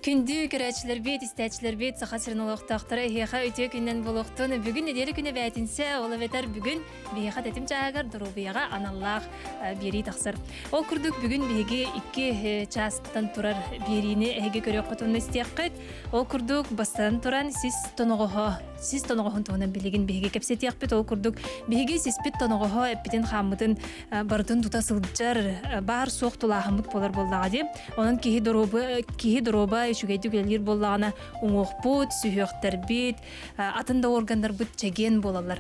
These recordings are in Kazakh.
Күндү көрәчләр бит, истәчләр бит, сахасырын олоқтақтары хеха өте күннен болуқтын. Бүгін недері күні бәтінсе, олы бәтер бүгін бейха тәтім жағар, дұру бейға аналлах бері тақсыр. Ол күрдік бүгін бейге 2 частан тұрар беріні әйге көрек құтуны істеққыт. Ол күрдік бастан тұран сіз тонығығын туғынан білеген бейге кәпсет еқпет. Ол күрдік бейге сіз бет тонығығы әппетен қамытын бардың тұта сылджар бар соқ тұлағымыт болар болдаға деп. Оның кейі дұробы шүгейді көлер болағына оңоқ бұд, сүйіқтер бет, атында органдар бұд чәген болалар.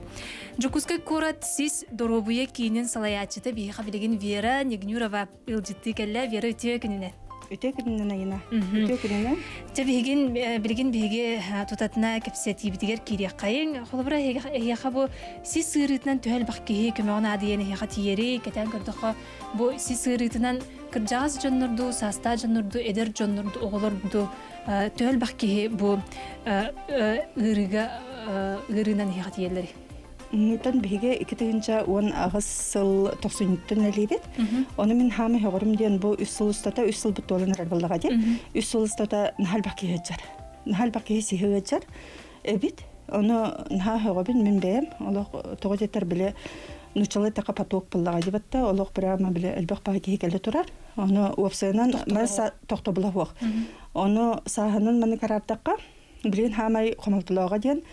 Жүкізгі көрат сіз дұробыя кейінен салаячыты бейға білеген Вера Негнюрова үлжітті кәлі Вера өте күніне. Өте күнінен айына. Өте күнінен. Білген бейге тұтатына кәпсеті бітігер кейрек қайын. Қолыбыра еға бұл сіз сығырытынан түйәл бақ кейі көмеғына адыйен еға тиері, кәтен көрдіқі бұл сіз сығырытынан кыржағыз жоннорду, саста жоннорду, эдер жоннорду, оғылорду төл бақкеге бұл ұрынан еға тиелері. Тон биге 2-10 ағыз сыл 90-тын әлейбет. Оны мен хамы хеғырым дейін бұл 3 сыл ұстата 3 сыл бұт олын рарбалыға дейін. 3 сыл ұстата нахал бақкеге жар. Нахал бақкеге сихеге жар. Әбет, оны наха хеғырым мен бәйім. Олық тоғы жеттер біле нучалы тақа патуық бұллаға дебатта. Олық бірама біле әлбақ бақкеге кәлі тұрар. Оны уапсайынан мәлі тоқты бұла хуақ. Оны сағынан мәні карардаққа білген хамай қомалтылауға дейін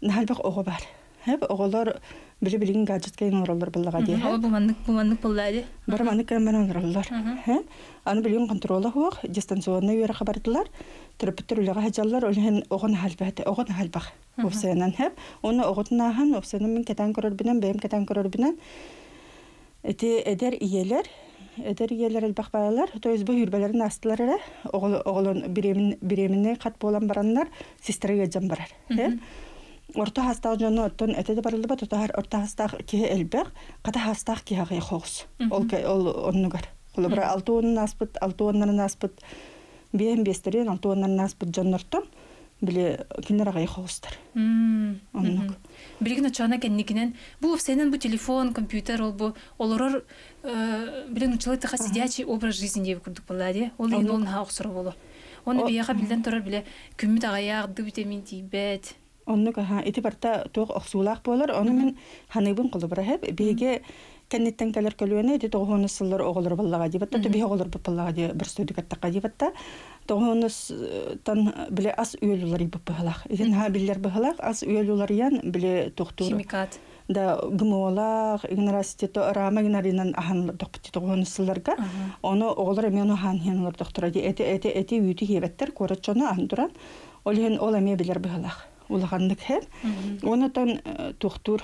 нахал бақ оғы бар. Hep oğullar biri-birinin gadgetkeyin orallar bullağa diye. Bu manlık bullağı. Bir manlık kemen orallar. Anı bilgin kontrola huaq, distansiyonuna yere xabardılar. Terapeuter ulağa hajallar, olhen oğun halbaq. Ofsayanan hep. Onu oğutnahan, ofsayanan min keten koror binen, beyim keten koror binen. Eder iyeler elbaq bağlar. Toyuz bu yürbelerin astılar ele. Oğulun biremine kat bolan baranlar, sistere gecem barar. Orta hastaq jonu ottun etede barıldı bat orta hastaq ki elbaq qata hastaq ki haqi xoğus. Ol onnugar. Qolubra 6 onun aspıt 6 onların aspıt biem besterin 6 onların aspıt jonnortun bile kinler haqi xoğustar. Onnuk. Bilgin uçağına kendikinen bu senin bu telefon, kompüter ol bu olurur bilen uçalı tıqa сидячий образ жизни деп күрдік болады. Ол деген олын хақсыры болу. Оны бияға білден тұрар біле күммет ағаяғды витамин тибет. Onu eti barta toğ oxsulaq bolar. Onu men hanıbın qolubra hep bege kennetten keler kelöne eti toğunu sıllar oğulur ballağa dibatta to bihe oğulur ballağa di bir stüdyo kattaqa dibatta toğunu tan bile as üyelular ibip bahalaq. Eten ha biller bahalaq as üyelular yan bile toxtur. Химикат. Da gımolaq ignorasiteto rama ginarinan ahan toqpiti toğunu sıllarga onu oğulur men o han henler doktora di eti üyütü hebetter koraçonu anduran olhen olame biller bahalaq. Улаганнык хеп. Онотон тухтур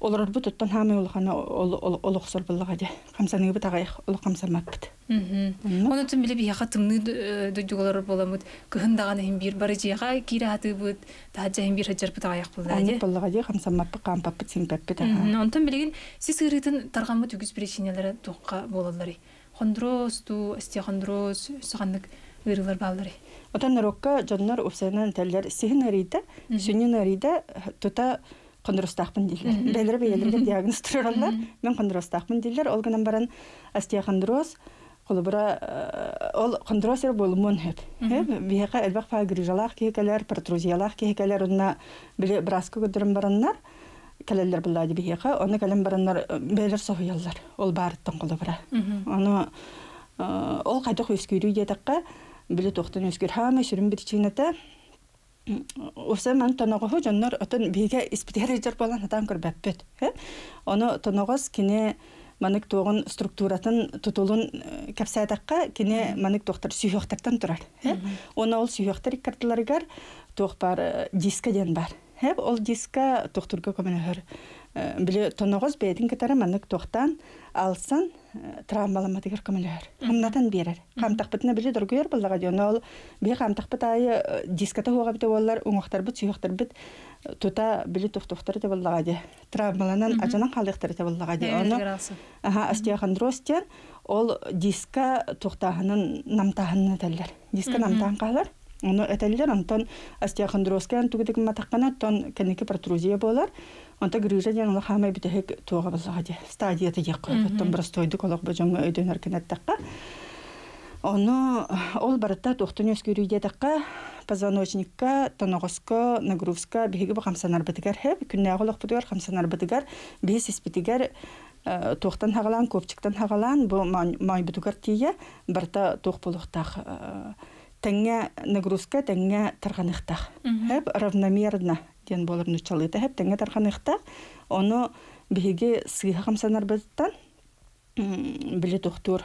олар бу тоттон хамы улгана олоксор буллага де. Камсаныгы бутагай олок камсамаппыт. Онотон биле бия хатымны дөдүгөлөр боламыт. Кыһындаганы хим бир бары жыга кираты бут. Тажа хим бир хаҗар бутагай булла де. Буллага де камсамаппы кампаппыт симпаппыт. Онтон билеген сиз ырытын тарганмы түгүс причиналары тукка болалары. Хондроз ту остеохондроз саганнык ырылар балдары. Отан рокка жоннор уфсанан теллер сихнериде, сүннериде тута кондростахпын дилер. Белер диагноз туралар. Мен кондростахпын дилер. Ол гынан баран остеохондроз, колубра ол кондроз болмун хеп. Бияка элбак фа грижалах кекелер, протрузиялах кекелер онна биле браско гөдөрүм бараннар. Келелер булады бияка. Оны келем бараннар белер соһуяллар. Ол барыттан колубра. Аны ол кайда хөскүрүү дедакка биле тоқтын өскер хамы сүрін причината осы мен тоногоо жоннор отон биге испитер болан атан көрбөппөт. Оны тоногос кине манык тогун структуратын тутулун капсадакка кине манык тоқтор сүйөктөртөн турар. Оны ол сүйөктөр карталарыгар тох бар диска ден бар. Ол диска тоқтурга көмөнөр. Биле тоногос бедин кетара манык тоқтан алсан травмаламатыгар көмөлөр. Хамнатан берер. Хамтакпытына биле дөргөр буллага жона ол бе хамтакпыт айы диската хуга бите боллар, уңактар бит, сүйөктөр бит тута биле токтоктор те буллага же. Травмаланан ажанан калыктыр те буллага же. Оны остеохондроз тен ол диска токтаһынын намтаһынны теллер. Диска намтаһын калар. Onu eteller ondan остеохондроздан түгедик матаккана тон кенеке протрузия болар. Онта грыжа жанла хамай битек туга болсага же. Стадията жакка. Оттон простойдук олок божонго өйдөнөр кенеттакка. Оны ол барытта тоқтын өскөрүйде таққа позвоночникка, тоногоска, нагрузка биһиги бу хамсанар бытыгар хэп, күннэ оголох бытыгар хамсанар бытыгар, бис испитигар тоқтан хагалан, көпчіктен хагалан, бу май бытыгар тие, барта тоқ болуқтақ. Тәңгә нагрузка, тәңгә тарғанықтақ. Хэп, равномерно ден болыр нүчалыйта хэп, тәңгә тарғанықтақ. Оны биһиги сыйха хамсанар бытыттан, білі тоқтур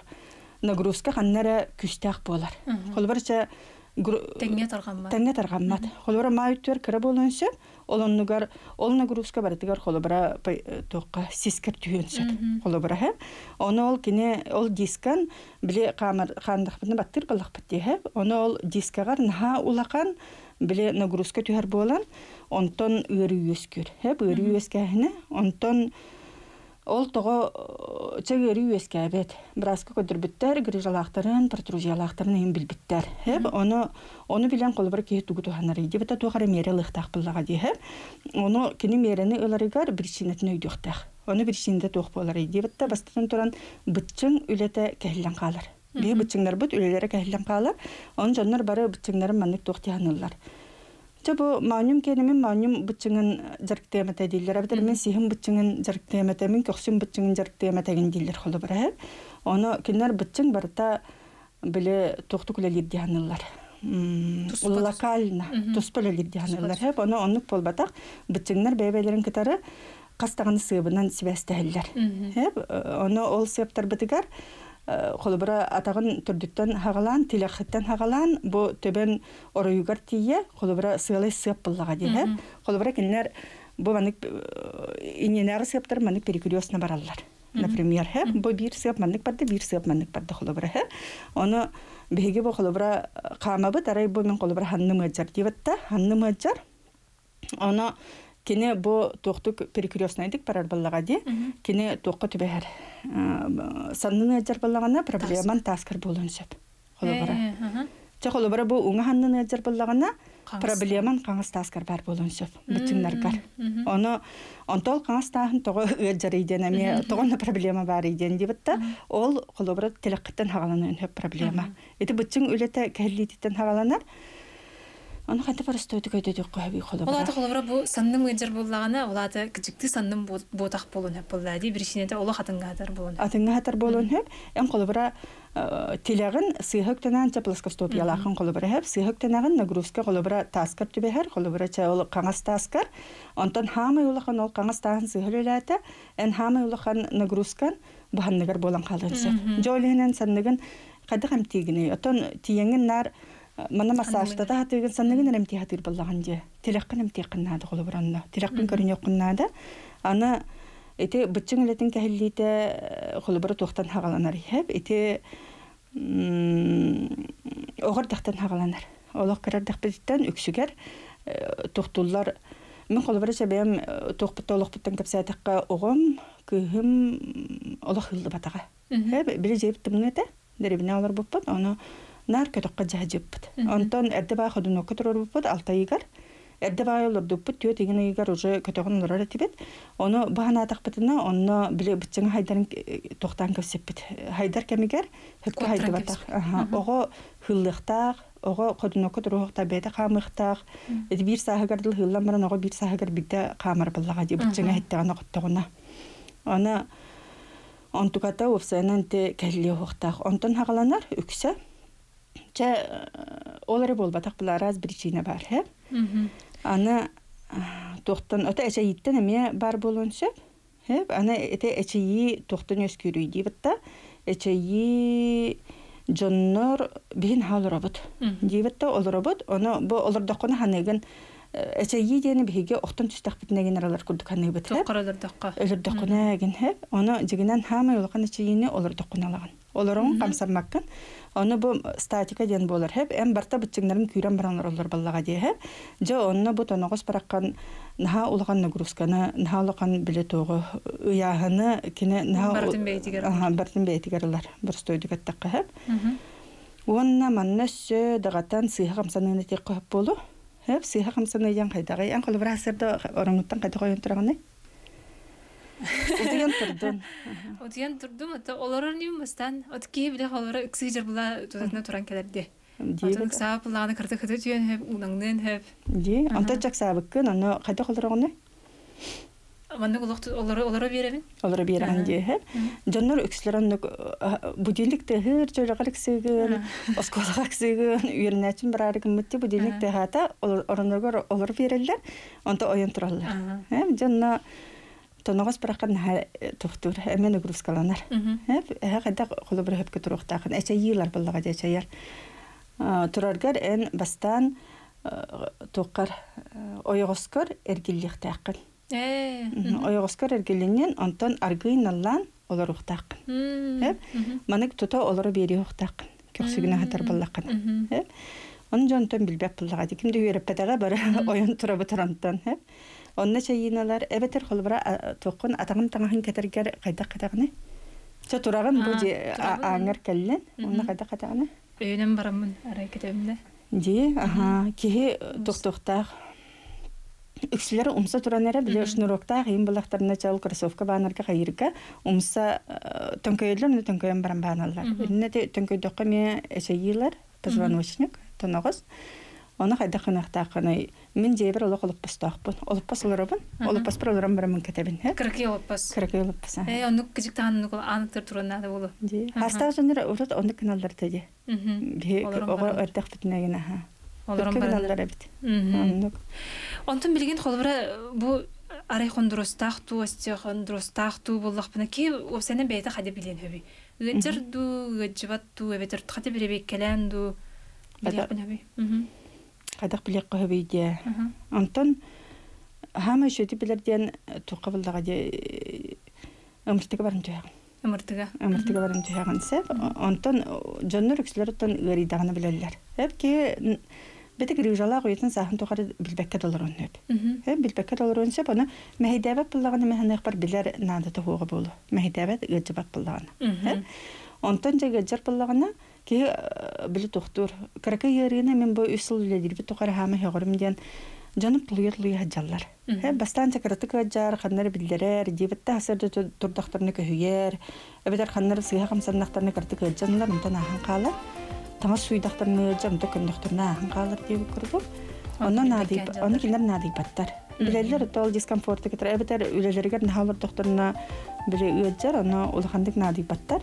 нагрузка ханнара күстәк болар. Холбарча тәңгә тарганмат. Тәңгә тарганмат. Холбара майтер кире болонса, олоннугар, ол нагрузка барытыгар холбара тоққа сискер түйөнсөт. Холбара һә. Оны ол кине ол дискан биле камер хандык баттыр кылык битте һә. Оны ол дискагар наха улакан биле нагрузка түйәр болан, онтон үрү өскөр. Һә, үрү өскәһне, онтон ол тоғы чәгері өскәбет. Біразғы көдірбіттер, грижалақтарын, протрузиялақтарын ең білбіттер. Оны білен қолы бір кейт түгі туғанар еді. Бітті туғары мере лықтақ бұллаға дейі. Оны кені мерені ыларығар біршінетін өйдіқтақ. Оны біршінді туғы болар еді. Бітті бастыдан тұран бұтчың үлеті кәхілен қалар. Бей бұтчыңдар бұт үлелері кәхілен қалар. Оны жонлар бары бұтчыңдарын маннық туқтиянылар. Чабу маанюм кенемен маанюм бутчыңын жарктемете дилер. Абдер мен сихим бутчыңын жарктемете, мен көксүм бутчыңын жарктемете дилер холы бара. Оны кинер бутчың барта биле токту күлелер дианылар. Локально туспалелер дианылар. Оны оннук болбатак бутчыңнар бебелерин кытары кастаганы сыбынан сибестелер. Оны ол септер битигер холбара атагын түрдүттен хагалан, тилахыттан хагалан, бу төбен оройугар тие, холбара сылай сып буллага дие. Холбара кинер бу манык иненер сыптар манык перекурёсна бараллар. Например, бу бир сып манык барды, бир сып манык барды холбара. Оны биге бу холбара камабы тарай бу мен холбара ханны мыжар дибетта, ханны мыжар. Оны кине бу тоқтук перекурёснайдык барар баллага ди. Кине тоққа түбәһәр. Санны әҗәр баллагана проблеман таскар булын сөп. Холобара. Ча холобара бу уңа ханны әҗәр баллагана проблеман каңыз таскар бар булын сөп. Бүтүннәр бар. Оны онтол каңыз таһын тога әҗәр идән әме тогын проблема бар идән дибетта. Ол холобара теләккәттән хагаланын хөп проблема. Эти бүтүн үләтә кәһлитән хагаланар. Аны хәтта парастойды көйдөдүк койбый холобара. Олаты холобара бу санның мыжыр буллагана, олаты кичикти санның ботак болун хеп булды. Биршинете олы хатынга хатар болун. Атынга хатар болун хеп. Эм холобара телегин сыйхыктанан плоскостопиялахын холобара хеп. Сыйхыктанагын нагрузка холобара таскар түбәһәр, холобара чаол каңас таскар. Онтон хамы улахан ол каңас таһын сыйхылата, эн хамы улахан нагрузкан баханнагар болан калын сөп. Жолинен санныгын кады хам тигине. Отон тиеңин нар Мана массажда да хатыгын санныгын ремти хатыр боллаган же. Телаккын ремти кыннады холобранна. Телаккын көрүнө кыннады. Аны эте бычың летин кахиллите холобра тохтан хагаланар хеп. Эте огор тахтан хагаланар. Олох карар дахбиттен үксүгер тохтуллар мен холобра чабем тохпут олохпуттан капсатакка огом кыхым олох хылды батага. Хеп бир жептим нете. Деребине алар боппат. Аны нар көтөккө жаажыппыт. Онтон эрде баа ходуно көтөрөрбүт алтайгар. Эрде баа олордуппут түйө тегинегер уже көтөгөн олорор этибит. Оны баана такпытына онно биле бычың хайдарын токтан көсөппүт. Хайдар кемигер хөпкө хайды батак. Ого хыллыктак, ого ходуно көтөрөктө бете камыктак. Эди бир сахагардыл хыллан баран ого бир сахагар бигде камар буллага ди бычың хайттагана коттогуна. Аны онтуката офсенен те келли хоктак. Онтон хагаланар үксө Ча олары болбатак була раз причина бар, хеп. Аны тоқтан өтө эчейиттен эме бар болонсо, хеп. Аны эте эчейи тоқтан өскөрүй дибитта. Эчейи жоннор бин халробот. Дибитта олробот, аны бу олордоккона ханегин эчейи дени биге октон түстак битнеген аралар курдук ханегит. Тоққарадырдакка. Олордоккона ген, хеп. Аны жигинен хама улган эчейини олордоккона алаган. Олорон камсаммаккан. Оны бу статика ден болар хеп. Эм барта битчиңнарын күйрен баранлар олар баллага ди хеп. Жо онны бу тоногос бараккан наха улган нагрузканы, наха улган биле тогы уяханы кине наха бартын бейтигер. Бартын бейтигерлар. Бир стойдук аттакка хеп. Онна маннасы дагатан сыйха камсанын тек кып болу. Хеп сыйха камсаны ян кайдагы. Ан кылы бир асырда ораңуттан кайда койон турганы. Удуян турдун. Удуян турдум, ото олорор ним бастан, от ки биле олора икси жер була тутатна туран келерди. Отон саап булаганы кырды кыды түйен хеп, унаңнын хеп. Ди, анта жаксабыккын, аны кайда кылдырганы? Манда улукту олора беребин. Олора берген ди хеп. Жоннор үкслөрөн будильник tehir жөрөгөлүк сыгын, осколага сыгын, үйренәчим барар кимметти будильник tehata ороногор олор берелер. Анта оян тураллар. Хеп, жонно тоногос баракан тухтур, эмен угрускаланар. Хеп, кайда коло бир хепке туруктакын, эче йылар буллага жачаяр. Тураргар эн бастан тоққар ойғоскор эргиллихтақын. Ойғоскор эргилинен онтон аргыйналлан олар уқтақын. Манык тута олары бери уқтақын. Көксігіне хатар боллақын. Onun jonton bilbek bullaga dikimde yöreppedaga bara oyun turabı turanttan. Onna çayinalar ebeter kolbara toqun atağın tağın keterger qayda qadağını. Ço turağın bu ağır kellen. Onna qayda qadağını. Öğünem baramın araya ketebimde. Di, kihi toqtoqtaq. Үксілері умса туранера біле шнуроктақ ең бұлақтарына чал кроссовка банарға қайырға умса төнкөйлер не төнкөйен баран баналар. Үріне де төнкөйдоққа ме әшейілер, позвоночник, тонағыз. Оны қайда қынақтақыны мен жейбір олық олып бастақпын. Олып бас оларабын, олып бас бір оларам барамын кетебін. Кірке олып бас. Кірке олып бас. Оны күжік тағанын анықтыр тұрынады болу. Хастағы жөнері ұрат оны кіналдар тәде. Оғы өрдіқ бітінеген аға. Оларым баралар. Онтон билген холбара бу арай хондуростахту, остехондуростахту боллақпына ки осенен бейті қады билен хөбі. Үгенжерду, үгенжібатту, өбетер қады біребек кәләнду билеқпін хөбі. Қадақ білеққа хөбі де. Онтон хама шөті білерден туққа болдаға де өміртігі барын түйеғын. Өміртігі барын түйеғын сәп. Онтон жоннор үксілер оттан ғыридағыны білелер. Әп ке бетик рижала қойытын сахын тоқары билбекке долларын өп. Билбекке долларын сөп, оны мәхейдәбәт бұллағаны мәхінек бар білер надаты хоғы болу. Мәхейдәбәт ғыджыбат бұллағаны. Онтан жа ғыджар бұллағаны ки білі тоқтур. Қарақы еріне мен бұл үсіл үледір біт тоқары хамы хеғырым ден жанып луя хаджалар. Бастан чакараты ғыджар, қаннары білдерер, дебетті асырды тұрдақтарыны көхігер, өбетер қаннары сыға қамсаннақтарыны қарты ғыджанлар, онтан ахын қалар. Таңа суйдақтарыны жамды көндіқтіріне ағын қалыр дейбі көріп. Оны келер надей баттар. Білелер ол дискомфорты кетер. Әбетер үлелергер нағалыр доқтарына біле өйджар, оны олықандық надей баттар.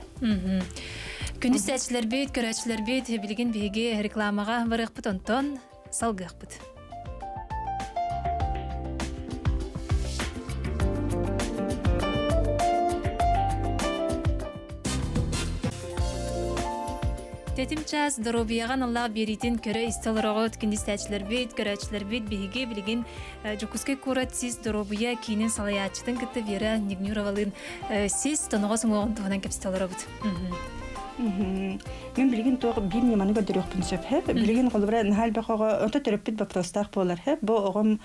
Күндіз сәтшілер бейт, көрәтшілер бейт, білген бейге рекламаға барық бұт, онтон салғық бұт. Тетим час здоровьяған Аллах беритин көрі исталырағыт, күндіз сәтшілер бейт, көрәтшілер бейт, бейге білген жүкізге көрәт сіз здоровья кейінен салаятчытын күтті вера Нигнюровалын сіз тонығасын оғын тұғынан кәпсталырағыт. Мен білген тоғы бір неманы көрдір өқпін сөп. Білген қолыбыра нәхал бақыға өті түріппет баптастақ болар. Бұл оғым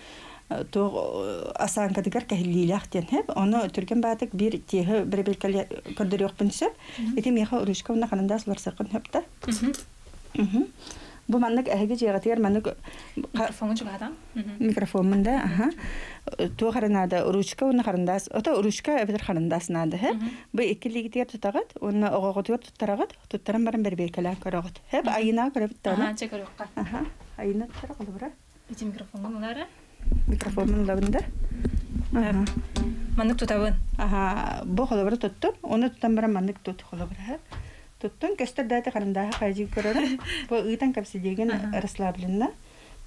асан кадыгар кәхілілі ақтен. Оны түрген бәдік бір тегі бір белкәлі көрдір өқпін сөп. Еті меға ұрышқа оны қанында сұлар сырқын хөпті. Бұл маннық әйге жеғатығар маннық микрофонын жұғадам? Микрофонында, туы қарынады ұрышқа оны қарындас. Ота ұрышқа әбетір қарындасынады. Бұл екілігітер тұтағыд, оны оғағытығыр тұттарағыд, тұттаран барын бір белкәлі көріғыд. Айына көріптіғаны. Айына тұттары қолы бұра. Эти микрофонын олары? Микрофонын лабында. Маннық тұтабын? Бұл қолы бұра тұттын, оны тұттан бара маннық тұт қолы бұра. Туттун көстөр даты карындағы қайжы көрөрі. Бұл ұйтан кәпсідеген расслаблена.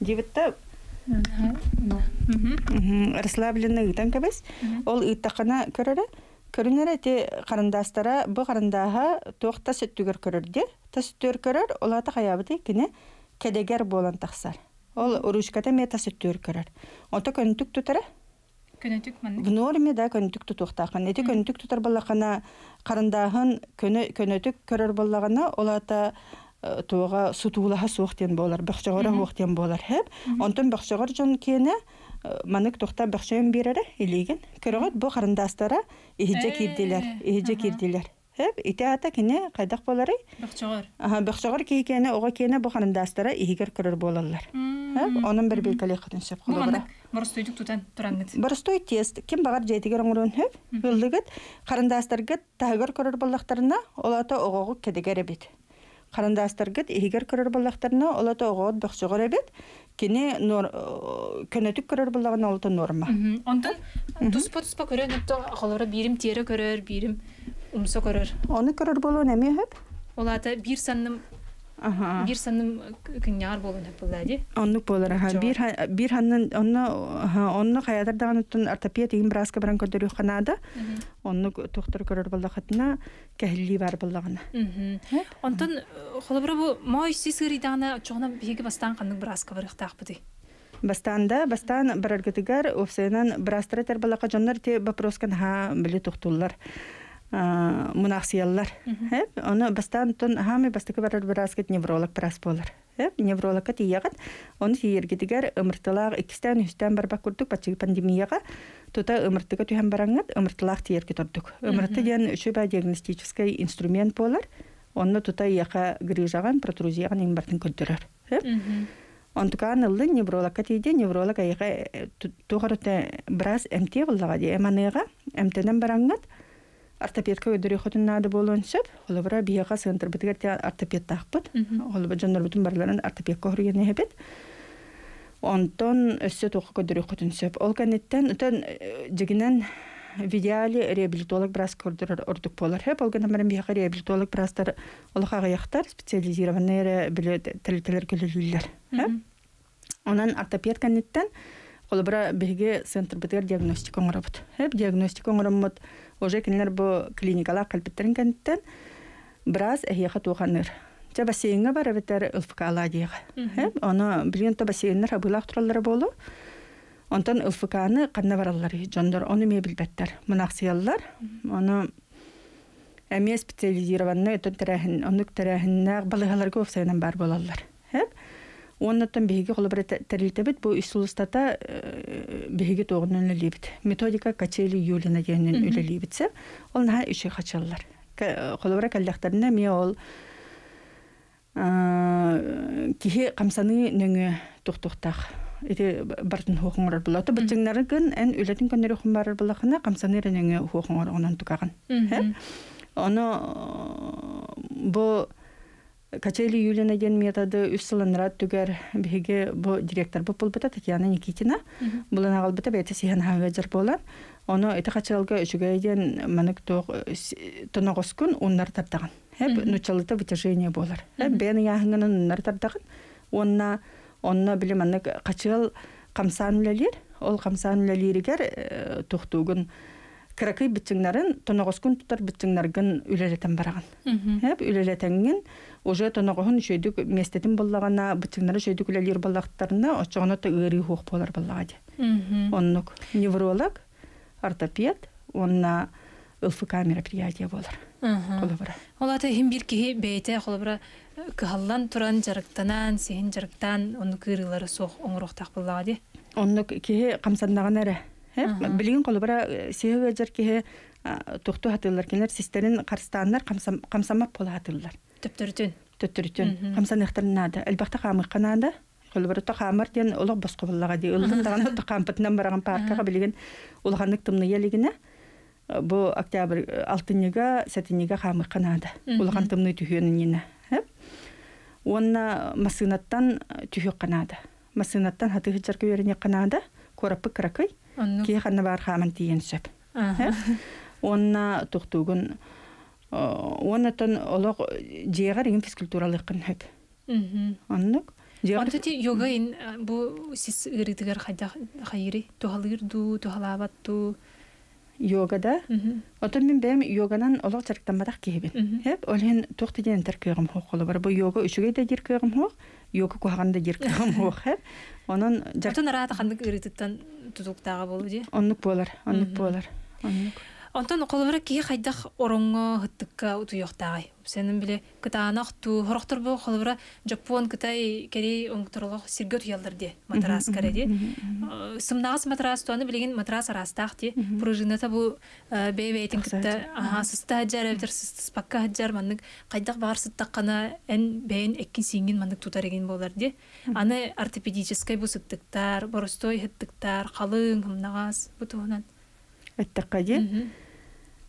Дебітті расслаблена ұйтан кәбес. Ол ұйтақына көрөрі. Көрінері те қарындастара бұл қарындағы тоқ тас өттігер көрөрді. Тас өттігер көрөр, олаты қаябыды кені кәдегер болан тақсар. Ол ұрышқата ме тас өттігер көрөр. Ота көнітік тұтары? Көнітік мәнік? В норме, да, көнітік тұтуқтақын. Эти көнітік тұтар болақына қарындағын көнітік көрір болағына, олата туға сутулаға суықтен болар, бақшағыра суықтен болар. Онтын бақшағыр жон кені манық тұқта бақшағын берері елеген. Көріғыт бұл қарындастара ехеже керделер. Hep ите ата кене кайдак болары. Бакчагар. Бакчагар кийкене ого кене бу карындастары игер көрөр болалар. Hep onun bir bilkali kıtın söp Бу кылыбыра. маннык борстойдук тутан турангыт. Барыстой тест кем багар жетигер оңрон хеп. Хылдыгыт карындастаргыт тагыр көрөр боллактарына олата огогу кедегер бит. Карындастаргыт игер көрөр боллактарына олата огогу бакчагар бит. Кене көнөтүк көрөр боллагына олата норма. Онтон туспа көрөр нөттө холора бирим тере көрөр, бирим умса көрөр. Оны көрөр болуу неме хеп? Олата бир санным кыньяр болун хеп булады. Оннук болар. Bir hanın onu hayatlardan uttun ortoped ин браска баран көрдөрү канада. Онну доктор көрөр боллакатына кәһилли бар боллагына. Онтон холобра бу мой сисгиридана чогна биги бастан каннык браска барыктак бudi. Бастан бараргытыгар офсенан брастратер боллака жоннор те вопроскан биле токтуллар. Мунаксияллар. Оны бастан тон хами бастыкы барар браскет невролог брас болар. Неврологка тиягат. Оны тиергитигер ымыртылак 2-тен 3-тен барбак курдук бачы пандемияга. Тута ымыртыга түһәм бараңат ымыртылак тиерге тордук. Ымырты ден үшөбә диагностический инструмент болар. Оны тута яка грижаган протрузияган имбартын көддөрөр. Онтукан ылды неврологка тиде невролог аяга тугарыта брас эмте буллага ди эманега эмтенен бараңат. Ортопедка өдөрү хотуннады болонсып, олобра бияга центр битгерте ортопед тахпыт. Олоба жоннор бүтүн барларын ортопедка хүргене хепет. Онтон өссө токко өдөрү хотунсып. Ол канеттен өтөн жигинен видеали реабилитолог брас көрдөрөр ордук болар. Хеп олган баран бияга реабилитолог брастар олга гаяктар специализированный биле телтелер келелилер. Онан ортопед канеттен олобра биге центр битгер диагностика оңробут. Хеп диагностика оңромот уже кинер бу клиникалар калпеттерин кенттен брас эхиха туханыр. Жа бассейнга бар ветер ылфкала дига. Оны билгенте бассейннер абылак тураллары болу. Онтон ылфканы канна бараллар жондор оны мебилбеттер. Мунаксияллар. Оны эме специализированный өтөн терахин, онук терахиннак балыгаларга офсайнан бар болаллар. Оннотон биги холобра терилтебит бу исулустата биги тогунун лебит. Методика Качели Юлина дегенин үлелибитсе, ол наха үшө качаллар. Холобра каллактарына ме ол кихи камсаны нөңө туктуктак. Эти бартын хохоңор булаты битиңнарын эн үлетин көндөрү хумбар булакына камсаны нөңө хохоңор онон тукаган. Оны бу Качели Юлина ген методы үсселенрат түгәр биге бу директор бу булбыта Татьяна Никитина. Булан агалбыта бәйте сиһан хаваҗар болар. Оны эте качалга үчүгәйден манык тоногоскун уннар таптаган. Хәп нучалыта вытяжение болар. Хәп бен яһыңнан уннар таптаган. Онна биле манык качал камсанлалер, ол камсанлалеригер тохтугун кракый битчиңнарын тоногоскун тутар битчиңнаргын үлелетен бараган. Хәп үлелетенген уже тоногоһун шөйдүк местетин боллагана битчиңнары шөйдүк үлелер боллактарына очогона та ыры хук болар боллагади. Оннук невролог, ортопед, онна ылфк мероприятие болар. Холобра. Олата хим бир кихи бейте холобра кыһаллан туран жарыктанан, сехин жарыктан ону кырылары сох оңроктак боллагади. Оннук кихи камсаннаган эре. Билген колобра сеге жерке тохту хатылар келер систерин карстандар камсамап бола хатылар. Төттөрүтүн. Камсан ихтарнада. Элбакта камык канада. Колобра та камар ден улук боско боллага ди. Улдан даган та кампытнан барган паркага билген улганлык тымны елигине. Бу октябрь 6-га 7-га камык канада. Улган тымны түһөнүнүнө. Онна масынаттан түһөк канада. Масынаттан хаты жерке берене канада. Корапы кракый. Ки ханна бар хаман тиен сөп. Онна тухтугун оннатон олог жегар ин физкультуралык кын хөп. Оннук. Онда ти йога ин бу сис иритигер хайри тухалырду тухалабатту йогада. Отон мен бем йоганан олог чарктамадак кебин. Хеп олен тухты ден теркегим хоколу бар. Бу йога үчүгө да жиркегим хок. Йога кухаганда жиркегим хок хеп. Онон жартын арата хандык ирититтен тутуктага болу ди. Оннук болар. Онтон колбара ки хайдах оронго хыттыкка утуяктагай. Сенин биле кытаанах ту хорохтор бу колбара Жапон Кытай Корей оңторлох сиргөт ялдырды матрас кареди. Сымнагас матрас туаны билеген матрас арастахти. Пружината бу бебейтин кытта сыста хаджар эвдер спакка хаджар маннык кайдак бар сыттаккана эн бейин эккин сиңин маннык тутареген боларды. Аны ортопедической бу сыттыктар, боростой хыттыктар, калың хымнагас бу туунан. Эттеккади.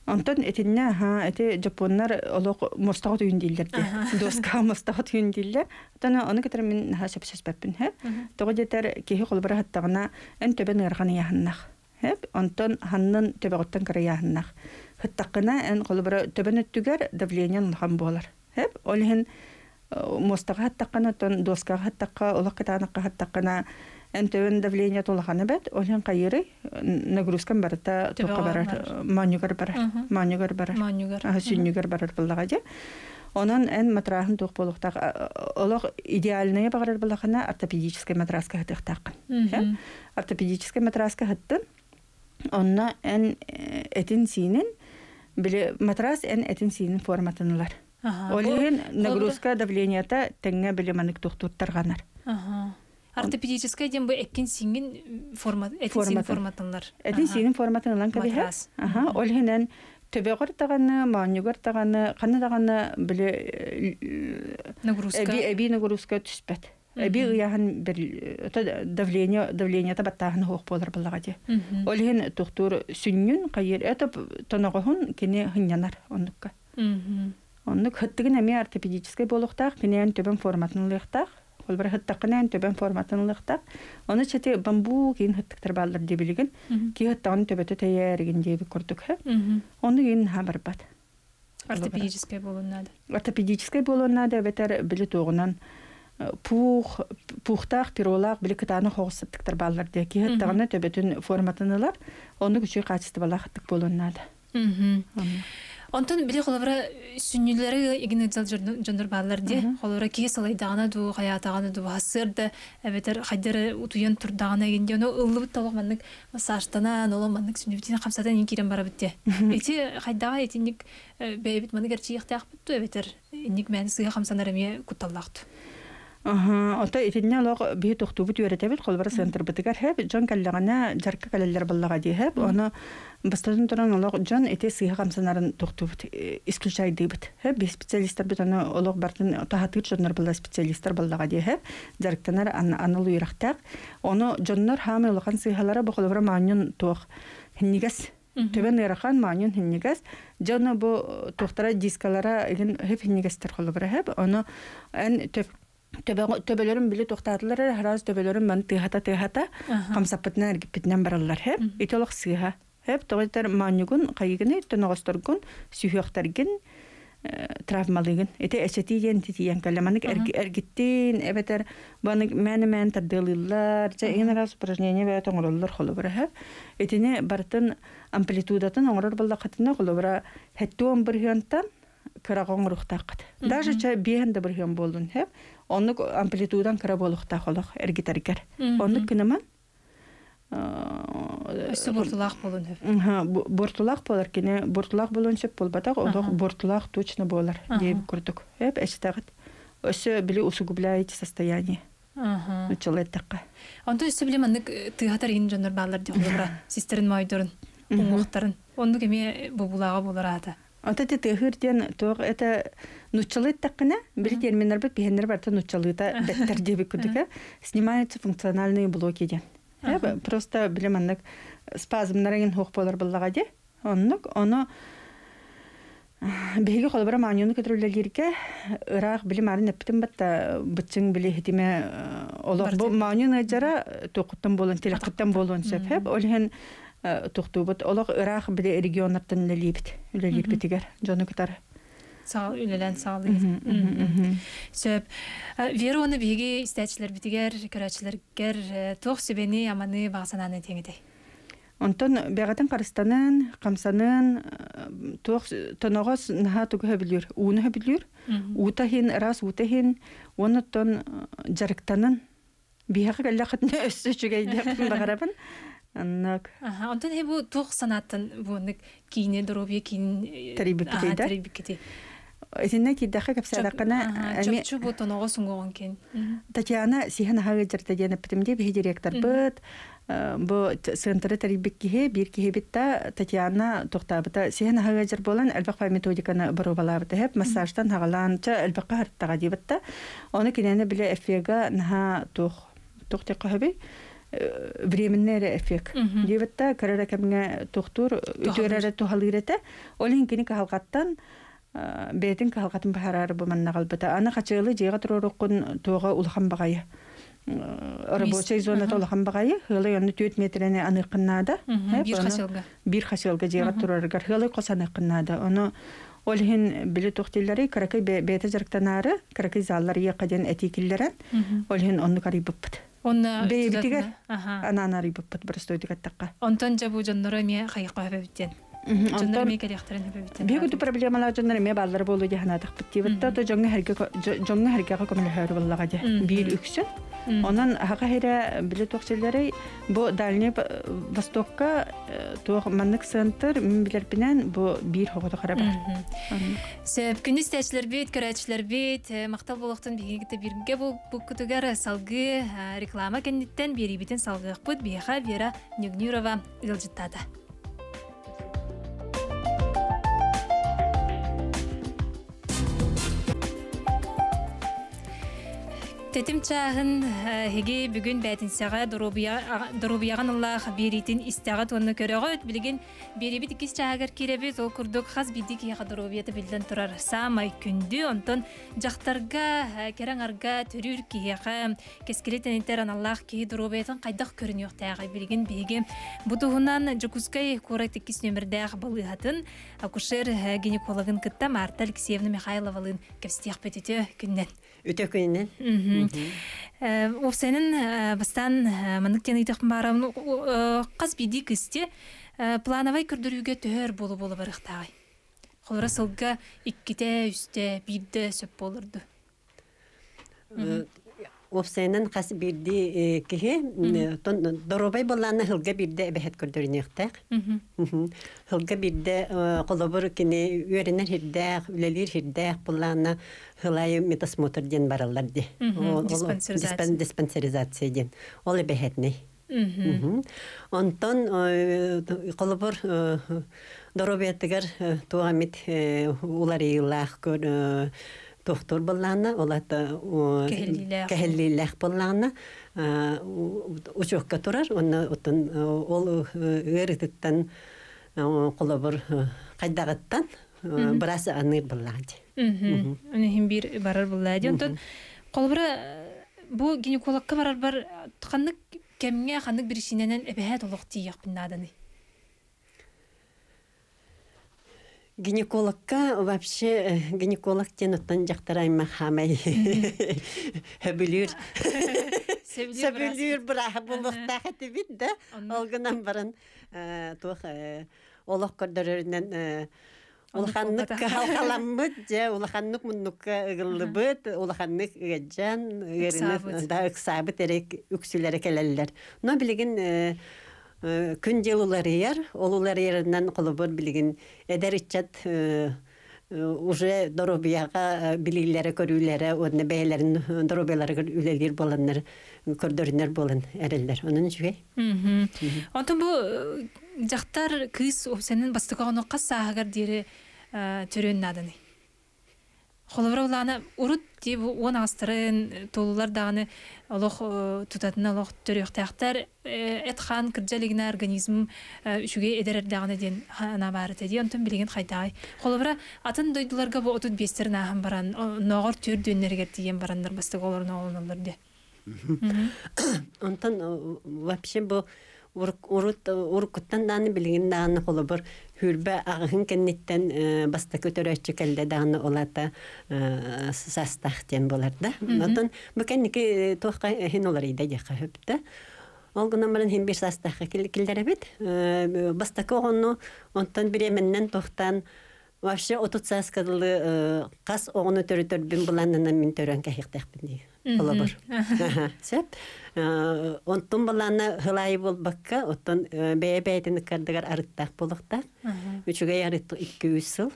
Антон этинне эти жапоннар олок мостагы түйүндүлдерди. Доска мостагы түйүндүлдер. Тана аны кетер мен хасап-саспаппын, хэ. Тога жетер кеһи колбара хаттагына эн төбен ырганы яһыннах. Хэ. Антон ханнын төбөгөттөн кара яһыннах. Хаттакына эн колбара төбөн өттүгөр давлениен улган болар. Хэ. Олхин мостагы хаттакына тон доска хаттакка олок кетанакка хаттакына энтөвен давление толганы бет, олен кайыры нагрузкан барата тока барар, манюгар барар. Сүннүгөр барар буллага же. Онан эн матрахын ток болуктак олог идеальный багарар буллагана ортопедический матраска хаттаккан. Ортопедический матраска хаттын. Онна эн этин синин биле матрас эн этин синин форматынылар. Олен нагрузка давлениета теңге биле манык токтуттарганар. Ортопедическая дем бу эккин сиңин форматынлар. Этин синин форматынлан кабиһа. Олхенен төбөгөр таганы, манюгөр таганы, каны таганы биле нагрузка. Эби нагрузка түспөт. Эби уяхан бир давление табаттагын хок болар буллага же. Олхен доктор сүннүн кайыр этеп тоногоһун кини хынянар оннукка. Оннук хыттыгын эми ортопедический болуктак, кинен төбөн форматынлыктак. Колбара хаттакынан төбөн форматынлыктак. Оны чете бамбу кийин хаттыктар балдар дебилеген. Ки хаттагын төбөтө тәйярген деби көрдүк. Оны кийин хабар бат. Ортопедический болуnnады. Ортопедический болуnnады бетер биле тогунан пухтак тиролак биле кытаны хогсыттыктар балдар де. Ки хаттагын төбөтүн форматынылар. Оны күчү качестволы хаттык болуnnады. Онтон биле колбара сүннүлөрү игине жал жондөр балдар де. Колбара ке салайдагана ду, хаятагана ду басырды. Эбетер хайдары утуян турдагана генде ону ыллыбыт толгонмандык массажтана, ноломандык сүннүбүтүн камсадан ин кирен бара битте. Эти хайдага этиник бейбит маны герчиякта акпытту эбетер. Иник мен сыга камсанар эме куталлакту. Ота итинне лог бии токтубут үйрөтөбүт колбара центр битигер хеп жон каллагана жарка калаллар баллага ди хеп оны бастатын туран лог жон эте сыйга камсанарын токтубут исключай дибит хеп би специалисттер бит аны лог бартын тахатыр жоннор балла специалисттер баллага ди хеп жарктанар аныл үйрактак оны жоннор хамы логан сыйгалары бу колбара маньон тох хиннигас төбен ырахан маньон хиннигас жоны бу тохтара дискалара ген хеп хиннигастер колбара хеп оны эн төбөлөрүн биле токтатылар, хараз төбөлөрүн ман тыхата камсаппытына эргиппитнен бараллар хеп. Итолок сыйга. Хеп тоготар манюгун кайгыны тоногосторгун сүйөктөргөн травмалыгын. Эте эсетиен титиен каламанык эргиттин эбетер банык мен тадылылар, же эң раз упражнение бе тоңроллор холобра хеп. Этине бартын амплитудатын оңрор баллакатына холобра хеттуон бир хөнтан кырагон рухтакат. Даже ча биенде бир хөн болдун хеп. Onu amplitudan kara bolukta kolok ergiterger. Onu kınaman Ösü bortulaq bolun hep. Bortulaq bolar kine bortulaq bolun şep bolbatak olok bortulaq точно bolar diye kurduk. Hep eşitağıt. Ösü bile усугубляете состояние. Человека. Onda ösü bile mandık tığatar yin jondur ballar diye olura. Sisterin maydurun, umuqtarın. Onu keme bu bulağa bolar ata. Ата те тегирден тог это нучалыт такына бир терминдар бит бихендер барта нучалыта беттер деп күдүк. Снимаются функциональные блоки ден. Просто билемандык спазмнарыгын хок болар буллага де. Оны беги колбара маньюну көтөрүлөлөргө ырак билем арын эптин батта бычың биле хитиме олор бу маньюну жара токуттан болон телекуттан болон сеп олен тоқтубут олог ырах биле регионнардан лелибитигер жону кытар сал үлелен салы сөп вероны биги истечилер битигер көрөчүлөргер тох себени аманы багсананы теңиде онтон бегатын карыстанын камсанын тох тоногос наха туга билер уну билер утахин раз утахин онтон жарыктанын бияга галлахытны өссө чүгейдек багарабын Аннак. Ага, онтон бу тух санаттан бунык кийне дробия кийин Тарибиккетей, да? тарибиккетей. Итинне киддахы кепсадаккана Чөпчү бу тоного сунгогон кен. Татьяна сихан хагыжырта дена питимде бихи директор быт. Бу центры тарибиккихе бир кихебитта Татьяна токтабыта сихан хагыжыр болан албакпа методиканы барубалабыта хеп массажтан хагаланча албакка харттага дибитта. Оны кинене биле эффега наха тухтыкка хеби временный эффект. Дибитта карара кемге тухтур үтөрөрө тухалырета. Олин кини калгаттан бетин калгатын бахарары буманна галбыта. Аны качылы жыга туроруккун туга улхан багайы. Рабочий зона толхан багайы. Хылы аны 4 метрене аныкыннада. Бир хасылга жыга туроргар хылы косаныкыннада. Оны олхин биле тухтиллери каракай бете жарктанары, каракай заллар якаден этикиллерен. Олхин онны карибыппыт. Онна бейтигер. Анана рибыппыт бростойдикаттакка. Онтон жабу жоннора ме кайыкка хабебиттен. Жоннор ме керехтерен хабебиттен. Бегүтү проблемалар жоннор ме балдар болду жаханатак биттибитта то жоңга хергага көмөлө хөр буллага же. Бир үксүн. Онан хака хере биле токчелери бу Дальний Востокка то маннык центр мен билер менен бу бир хогото карап. Сеп күнүстәчләр бит, көрәчләр бит, мактал булыктан бигегә биргә бу күтүгәр салгы реклама кеннеттен бери битен салгы кыт биха Вера Нюгнюрова илҗиттада. Тетим чағын хеге бүгін бәтінсіға дұрубияған Аллах беретін істіғат оны көріғі өтбілген беребет ikis чағығыр керебет ол күрдік қаз бидік еға дұрубияты білден тұрар самай күнді онтон жақтарға керен арға түрір кейеға кескелеттен интеран Аллах кей дұрубиятын қайдақ көрін yoқтағы білген беге бұтығынан жүкізгай көрек ikis нөмірдәғ балығатын акушер гинекологын кітта Марта Алексеевна Михайловалын кәпстияқ бәтеті күннен. Өте күннен. Овсенин бастан мындыктен ыйтык барам каз биди кысте плановай көрдүрүүгө төр болу барыктагай. Холора сылга 2-те, 3-те, 1-де сөп болурду. Овсенин кас бирди кихи доробай болланы хылга бирде эбехет көрдүрүнүктак. Хылга бирде колобур кини үйренер хирдак, үлелер хирдак болланы хылайы метасмотр ден баралар ди. Диспансеризация ден. Ол эбехетни. Онтон колобур доробиятыгар туамит уларыйлах көр доктор болланы, олата кехеллилэх болланы учокка турар, ол өрүтүттен колобур кайдагыттан барасы аныр боллады. Өнехин бир барар боллады. Онтон колобура бу гинекологка барар бар каннык кемге каннык биришиненен эбехет олук тияк бинаданы. Гинекологка вообще гинеколог тенуттан жактарайма хамай. Хөбүлүр. Сөбүлүр бирах булукта хатыбит да. Олгунан баран тух олох көрдөрүнөн улаханнык халкаламмыт же улаханнык муннукка ыгыллыбыт улаханнык ыгажан ырынып да ыксабыт эрек үксүлөр келелер. Но билген күн жылулары яр, олулары ярынан қолыбыр білген әдәрітчат уже доробияға білгілері көрілері, одны бәйлерін доробиялары үлелер боланлар, көрдөрінер болан әрелер. Оның жүгей? Онтын бұл жақтар кыз сенің бастығы оны қас сағығар дері түрін надыны? Холовра уланы урут деп он астырын толулар дағаны олық тұтатын олық түріқтақтар әтқан кірджалігіне организм үшіге едерер дағаны ден ана бары тәді. Онтын білеген қайтағай. Холовра атын дойдыларға бұл 35-терін ағын баран, ноғыр түр дөннергер деген барандар бастығы оларын оғылынылыр де. Онтын вообще бұл урукуттан даны билген даны холобор хүрбе агын кеннеттен баста көтөрөчү келде даны олата састахтен боларда. Онтон букенники тохка хин олар иде жака хөптө. Олгунан баран хин бир састахка келдеребит. Баста когону онтон биременнен тохтан Вообще отуцас кадылы кас оғыны төрі бин буланнан мен төрөн кахиктахпын ди. Олабыр. Сеп. Онтун буланна хылай болбакка, оттон бәйтен кардыгар арыттак болуктак. Үчүгө ярытты 200 жыл.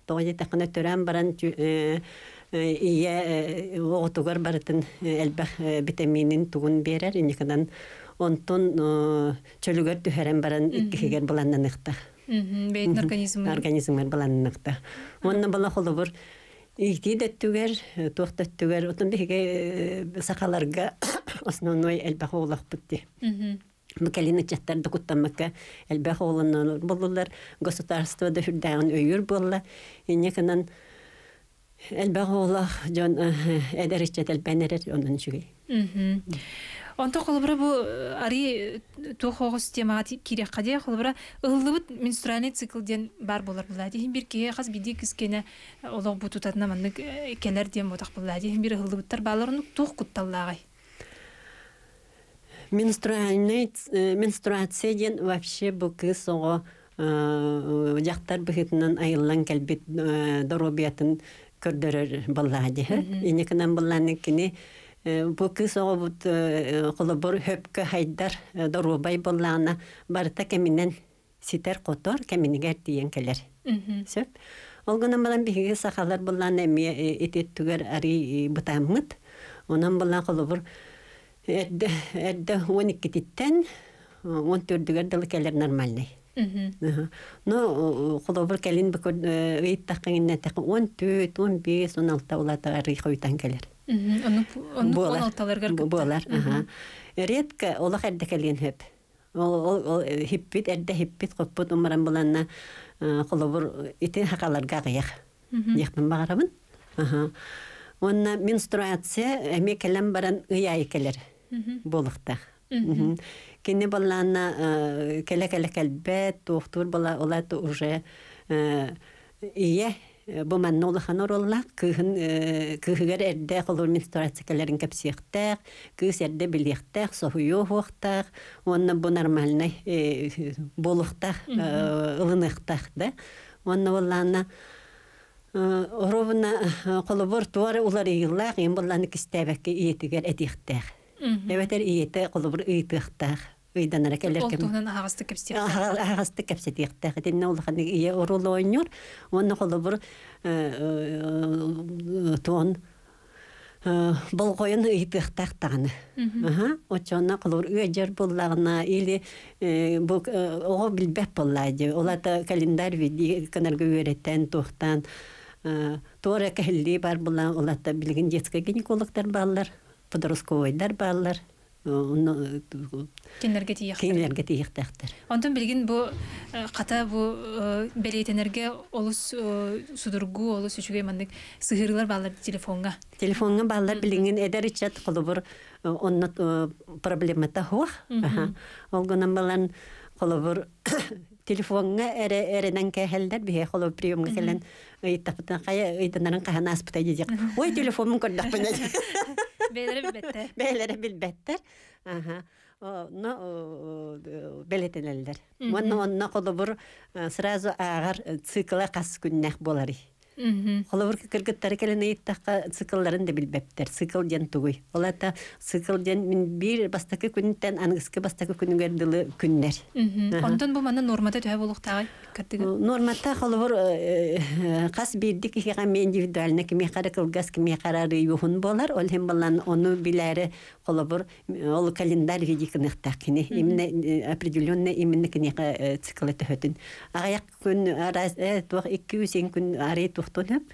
Тоғыда тақына төрөн баран ие оғытугар барытын әлбәк витаминин тугун берер. Инекадан онтун чөлүгөр түһәрен баран иккигер буланнан ыктак. Бейтин организмер баланныкта. Онна бала холобур иктидеттүгер, туактаттүгер, отон биге сакаларга основной элбах олак бутти. Букалины чаттарды куттамакка элбах олоннор болулар, государствода хүрдагын өйүр болла. Инеканан элбах олак жон эдеричет элбенерер онун чугай. Онто холбара бу ари тохого системага кирек каде холбара ыллыбыт менструальный циклден бар болар булады. Хим бир кие хас биди кискене олог бутутатна маннык келер дем ботак булады. Хим бир ыллыбыттар баларын тох кутталлагай. Менструация ден вообще бу кыз ого жактар быхытынан айыллан келбит доробиятын көрдөрөр булады. Инекенен булланы кини бу кыз ого колобор хөпкө хайдар доробай буллана барта кеминен ситер котор кеминигер диен келер. Сөп. Олгонан балан биге сахалар булланы эме этеттүгер ари бутаммыт. Онан буллан колобор Эдде 12 титтен 14-дүгер дылы келер нормальный. Но холобыр келин бі ыйттаққыңын 14, 15, 16 олатаға рыйхойтан келер. Оны 16-ларғар күпті? Болар. Редко олақ әрді келин хөп. Хиппит, әрді хиппит қоппыт умаран боланна холобыр итин хақаларға ғияқ. Яқпын бағарабын. Онна менструация әме келем баран ыяй келер. Болуктак. Кене баллана келе келбет, доктор бала олаты уже ие бу маннолахан оролла кыгыр эрде колор менструацияларын кепсиектек, кыз эрде билиектек, софуё хоктак, онна бу нормальный болуктак, ылыныктак да. Онна баллана Оровна колобор туары улар йыллак, ем болланы кистәбәккә иетигәр этихтәк. Эбетер иете колобор ыйтыктак. Ыйданара келер кем. Олтугынан агасты кепсетик. Агасты кепсетиктәк. Динне улхан ие ороло ойнор. Онны колобор тон болгойын ыйтыктак таганы. Очонна колобор ыйҗар боллагына или бу ого билбәп боллайды. Олата календарь види канарга өйрәттән тохтан Тора кәһилли бар булан олатта билген детский гинекологтар баллар, подростковойдар баллар. Кинлерге тиектәктер. Онтон билген бу ката бу белетенерге олус судургу олус үчүгө мандык сыгырлар баллар телефонга. Телефонга баллар билген эдеричат колобор онно проблемата хух. Олгонан балан колобор телефонга эренен кәһелдер бие холо приемга келен ыйттапта кая ыйданарын кахана аспыта дижек. Ой телефонун көрдөк бene. Белере билбеттер. Но белетенелдер. Онно колобор сразу агар цикла кас күннәк болары. Холовор кыргыттары келен ыйттакка циклларын да билбептер. Цикл ден тугуй. Олата цикл ден мин бир бастакы күнтен аңгыскы бастакы күнүгөр дылы күннер. Онтон бу мана нормада төһө болуктагы каттыгы. Нормата холовор кас бирдик иһига индивидуальна кими кара кылгас кими карары юхун болар. Ол хем балан ону биләре холовор ол календарь видикныктакыны. Именно определённо именно кини циклы төһөтүн. Аяк күн арас 200 күн ари тухтунып.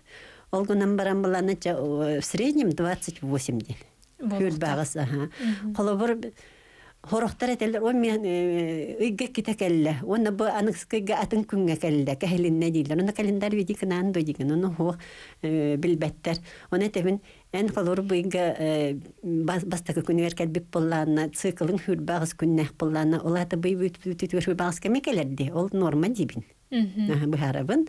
Олгунан баран баланы в среднем 28 ден. Хүрбагыс, Холобор хорохтар этелер, он мен ыйга ките келле. Онна бу аныкскыга атын күнгө келле, кахилинне дейлер. Онна календар видикин андо деген, оны хо билбеттер. Оны тебин эн холор буйга бастакы күнүгер келбип боллана, циклын хүрбагыс күннэх боллана, олата буй хүрбагыс кеме келерди. Ол норма дибин. Бу харабын.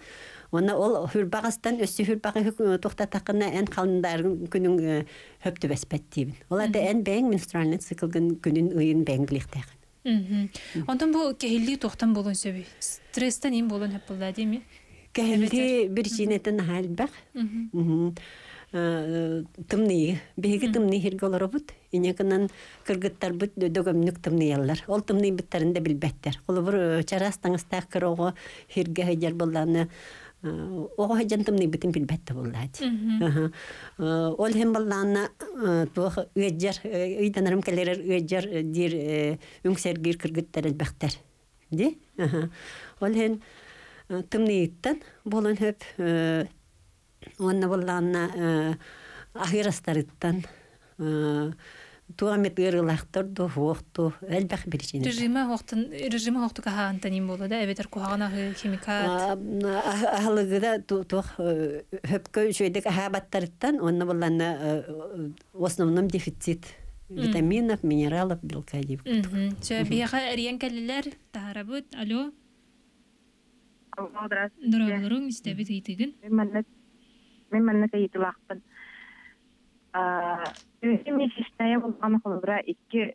Оны ол хүрбагастан өссү хүрбагы токтатакына эн калындарын күнүн хөптү беспеттибин. Оларда эн бең менструальный циклгын күнүн ыйын бең биликтагын. Онтон бу кехилли токтан болон сөбү. Стресстен ин болон хөп болду дейми? Кәһелли бир чинетен халбак. Тымны, беге тымны хирголоробут. Инекенен кыргыттар бут дөгөмнүк тымныялар. Ол тымны биттәрендә билбәттер. Ул бер чарастаңыстак кырого хирге хәҗәр булланы. Ого хәҗән тымны битен билбәттә буллады. Ол һәм булланы тох үҗәр, ыйданарым кәләр үҗәр дир үңсәргир кыргыттар әлбәхтәр. Ди? Ол һәм тымныйттан болын хөп онна булланы ахирастарыттан туамет гырлахтар до вохту әлбәх бирҗине. Режима хокту каһан таним булды да эбетер куһагана химикат. Ахлыгыда тох хөпкө шөйдек ахабаттарыттан онна булланы в основном дефицит витаминов, минералов, белка дип. Бияга эриен кәлләр тарабут. Алло. Здравствуйте. Здравствуйте, истәбит итеген. Мен мәнне кайтылакпын. Үсеме система булган холбра 2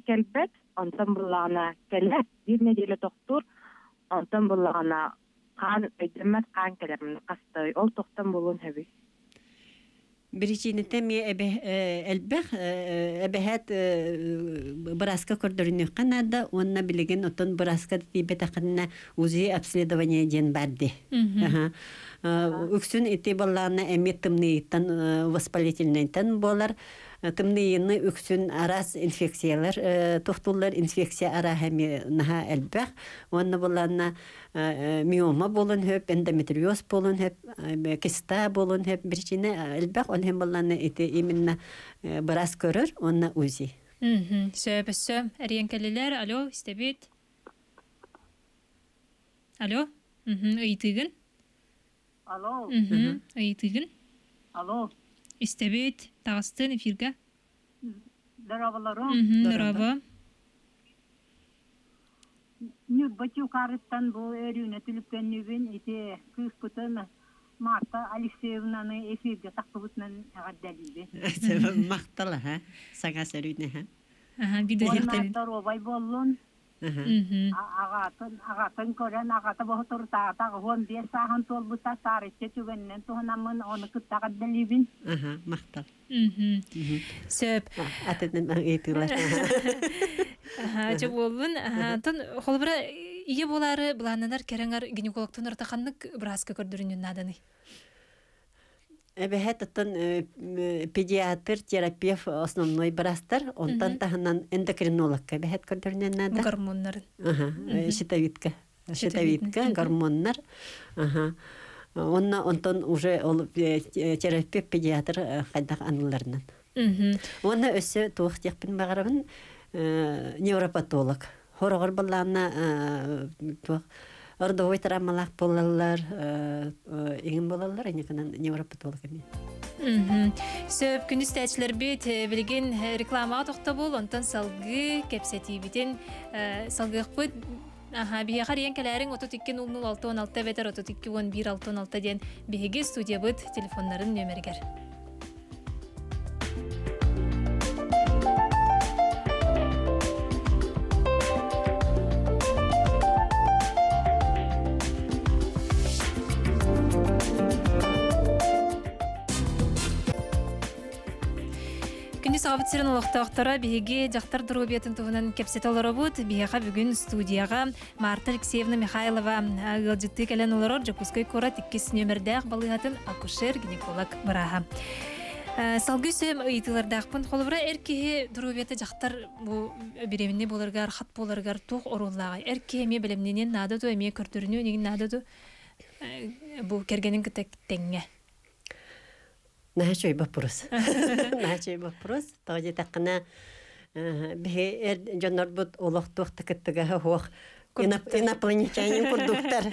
кәлбәт, антан булгана кәләт, бер неделе доктор, антан булгана кан өйдәмәт кан кәләмен кастай, ол токтан булган хәби. Біріншінете ме әлбәқ әбәхәт бұраска көрдіріне қанады, онына білеген отын бұраска дейбет ақынына узи обследование ден барды. Үксін еті болағына әмет тымнейттан, воспалительнейттан болар. Тымнейіні үксін арас инфекциялар, тоқтулар инфекция ара әме наға әлбәқ. Онына болағына миома болын хөп, эндометриоз болын хөп, киста болын хөп, бірчіне әлбәқ, ол hem болағына еті именно біраз көрір, онына узи. Сөйбісі, әрен кәлілер, алло, істебет. Алло, ұйтығын. Алло. Ұйтығын. Алло. İstebet, tağıstın efirge. Darabalarım. Daraba. Ne batı karıttan bu erüne tülüpten nübün ete kıskıtın Marta Alexeyevna'nı efirge takıbıtnan gaddelibi. Maqtalı ha, sana serüne ha. Bir de hirten. Marta robay bollun. Ağatın kören ağatı boğutur tağıta hon diye sahan tolbuta sarıçı tügeninden tuğunamın onu kıtta gaddelibin. Maqtal. Söp. Atedin eğitiler. Çok olun. Holbura iyi boları bulananlar kerengar ginekologtun ortaqanlık braska kördürünün nadını. Эбэхэ татын педиатр, терапевт основной брастар, онтан таханан эндокринологка бэхэт көрдөрнен нада. Гормоннарын. Щитовидка, гормоннар. Онна онтан уже терапевт, педиатр хайдақ аныларынан. Онна өсі туық текпін бағарабын невропатолог. Хорогор баллана Ордовой травмалах болалар, еңін болалар, әнекінен невропатолог әме. Сөп күн істәчілер бет білген рекламаға тоқта бол, онтан салғы кәпсәті бітен салғық бұд. Бияқар ең кәләрің 32-00-616 бәтір 32-11-616 ден бейге студия бұд телефонларын нөмергер. Сабытсырын олықтақтара бейге жақтар дұрубиятын тұғынан кәпсет олары бұд. Бейға бүгін студияға Марта Алексеевна Михайлова ғылжытты кәлін оларыр Жакускай Корат 2 нөмірдәқ балығатын акушер-гинеколог бұраға. Салгүйсі ұйтылардақпын қолыбыра әркеге дұрубияты жақтар береміне боларғар, хат боларғар тұқ орулаға. Әркеге ме білімненен надыду, әме көрдіріні өнеген надыду бұл кергенің күтік тәңге. Нахачой вопрос. Тоді тақына бе жонор бұд олық туқты кіттігі хоқ инопланетянин күрдуқтар.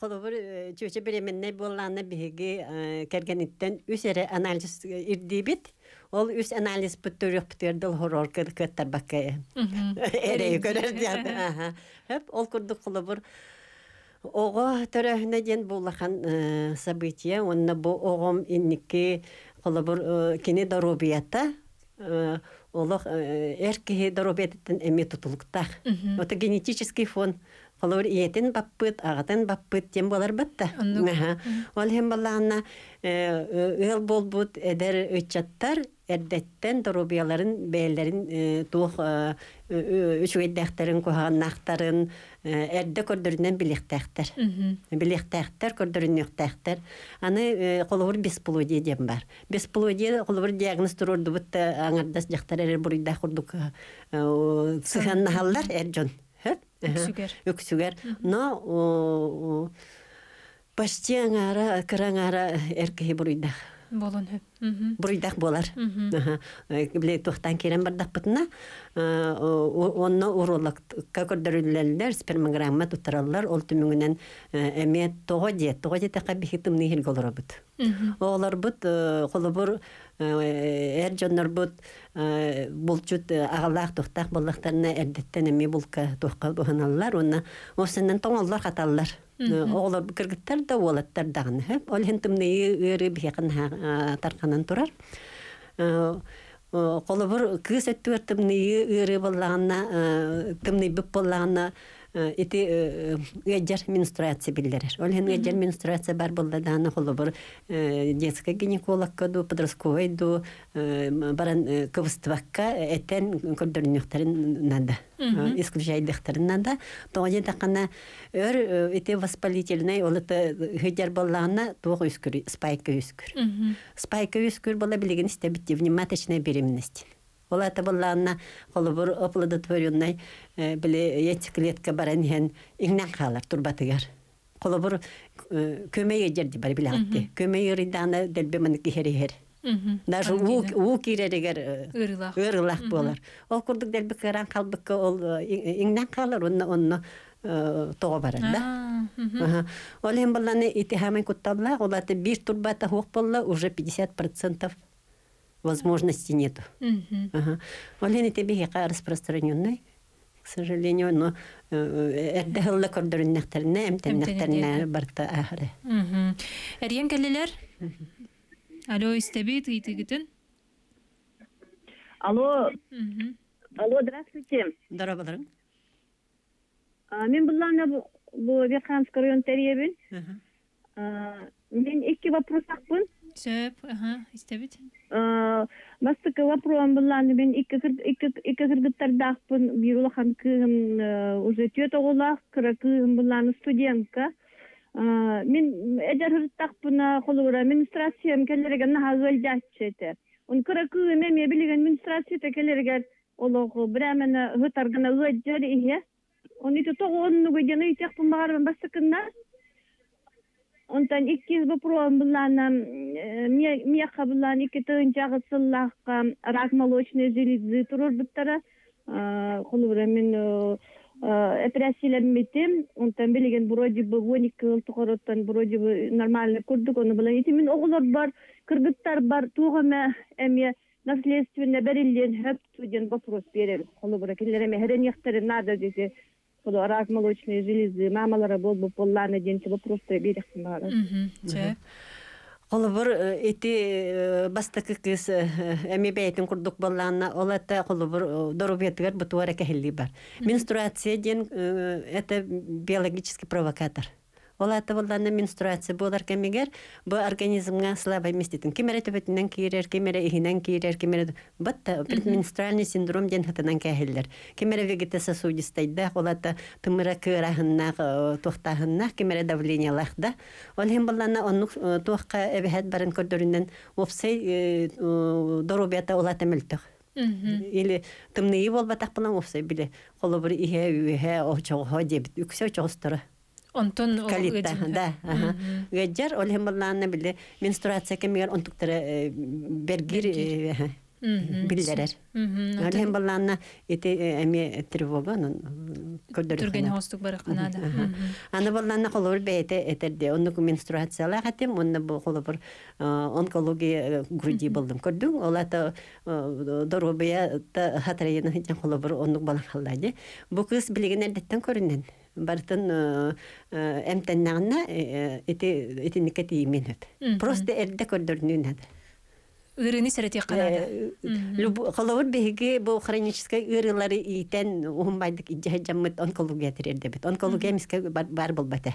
Қолы бір чөче беременне болғаны беге кәргениттен үс әрі анализ ирді бет. Ол үс анализ бұттыр өқтірді хорор кіттар баққайы. Әрі көрер дияды. Ол күрді қолы бір Оға төрәхіне ден болақан события, онына бұл оғым иннекі қолыбыр кені дарубията, олық әркеге дарубияттен әме тұтылықтақ. Ота генетический фон Холор иетин баппыт, ағатын баппыт тем болар бітті. Ол хем балағына ыл болбут эдер үтчаттар, әрдеттен дорубияларын, бәйлерін, туық үчуэддәхтерін, куханнақтарын, әрді көрдірінен білектәқтер. Білектәқтер, көрдірін өқтәқтер. Аны қолуыр бесполудия дем бар. Бесполудия қолуыр диагноз тұрурды бұтты аңардас жақтар әрі бұрыйда құрдық сығанны халлар әржон. Өксүгер. Но почти аңара, кыраңара әркеге бұрыйдақ. Болон хөп. Бұрыйдақ болар. Біле тоқтан керен бардақ бұтына. Онны уролог көрдірілелер, спермограмма тұттыралар. Ол түміңінен әме тоғы тәқа бейхітім нейхіл қолыра бұд. Оғылар бұд, қолы бұр, әр жонлар бұд, бұлчуд ағалақ тоқтақ болақтарына әрдеттен әме бұлқа тоққа бұғаналар. Осынан тоңалар қаталар. Оғылар кіргіттар да олаттар дағыны. Ол хентімні үйірі бейхін тарқанан тұрар. Қолы бұр күйіс өттігер тімні үйірі болағына, тімні бүп болағына эти эджер менструация билдерер. Ол хен эджер менструация бар болда даны холо бер детская гинекологка ду, подростковый ду, баран кывыстывакка этен көрдөрүнүктөрүн нада. Исключайдыктарын нада. Тоғын тақана өр эти воспалительный ол это хеджер боллағына тоғы үскүр, спайка үскүр. Спайка үскүр бола билеген истебитти внематочная беременность. Ола это боллағына қолы бұр оплодотворенный біле яйцеклетка баран хен игнан қалар турбатыгар. Қолы бұр көмей жерді бар білағатты. Көмей үриданы дәлбе мұнық хер. Даже у киререгер ырылақ болар. Ол күрдік дәлбе қаран қалбыққа ол игнан қалар, онны тоға барар да. Ол хен боллағына итихамын күтталлақ, ола это бір турбата хуқ болла уже 50% возможности нету. Олени тебе яка распространенная, к сожалению, но эрдехылла көрдөрүннәхтерне, эмтеннәхтерне барта ахыры. Әрген кәлелер? Алло, истебит, итигитин? Алло, здравствуйте. Здорово. Мен бұллана бұл Верханский район тәребін. Мен екі вопрос ақпын. Сөп, истебит. Бастыкы вопросым бұлланы мен екі кыргыттардақпын. Bir улахан кыгым уже түйет оғылақ, кыра кыгым бұлланы студентка. Мен әдер хырттақпына қолуыра менструациям келереген нағазыл жатчеті. Он кыра кыгым әме білеген менструацията келерген олығы бір әмені ғытарғына ұғаджар ihe. Он ите тоғуынны көйдені үйтеқпін бағарбын бастыкында. Онтан иккиз вопросым бұлланы мияқа бұлланы икі тығынчағы сыллаққа рак молочной железы тұрыр бұттара. Қолуыра мен операцияларын бетем. Онтан білеген вроде бы 12 ыл тұқырыттан вроде бы нормально көрдік. Оны бұлан ете мен оғылар бар, кыргыттар бар, туғыма әме наследственно бәрілден хөп туден вопрос берем. Қолуыра келеріме хәрен ектері надо десе. Рак молочной железы, мамалары болып болланы денчі вопросты берексін бағары. Қолы бір еті бастықы кыз әме бәйтін күрдік болланы, ол әті қолы бір дорубетігер бұтуар әкәхілі бар. Менструация ден это биологический провокатор. Ол әті болланы менструация болар кәмегер, бұл организмға слабай местетін. Кемері төбетінен кейрер, кемері ихінен кейрер, кемері бұтта предменструальный синдром ден хатынан кәхілдер. Кемері вегетососудистайда, ол әті тымыра кырахыннақ, тоқтағыннақ, кемері давление лақда. Ол хем болланы онық тоққа әбіхәт барын көрдірінен опсай дорубета ол әті мүлтіқ. Или тымнығы бол батақ бұлан опсай біле. Қолы бір ihe, үйе, очоғы, дебіт, үксе очоғыстыры. Онтон калитта, да. Геджер ол хембалланы биле менструация кемер онтуктары бергир билдерер. Ол хембалланы эти эми тревога көрдөр. Түрген хостук бары канада. Аны балланы колор бейте этерде. Онны менструациялар хатем, онны бу колор онкология груди болдум көрдүң. Ол ата доробия та хатырайны хитен колор онны балан халдады. Бу кыз билеген эрдеттен көрүнен. Бартын эмтеннағына этинникке теймен өп. Просто әрді көрдірінен әді. ырыны сәрәтек канада. Холовур беги бу хронической ырылары итен ухумбайдык иҗаҗаммыт онкология тирерде бит. Онкология миске бар булбата.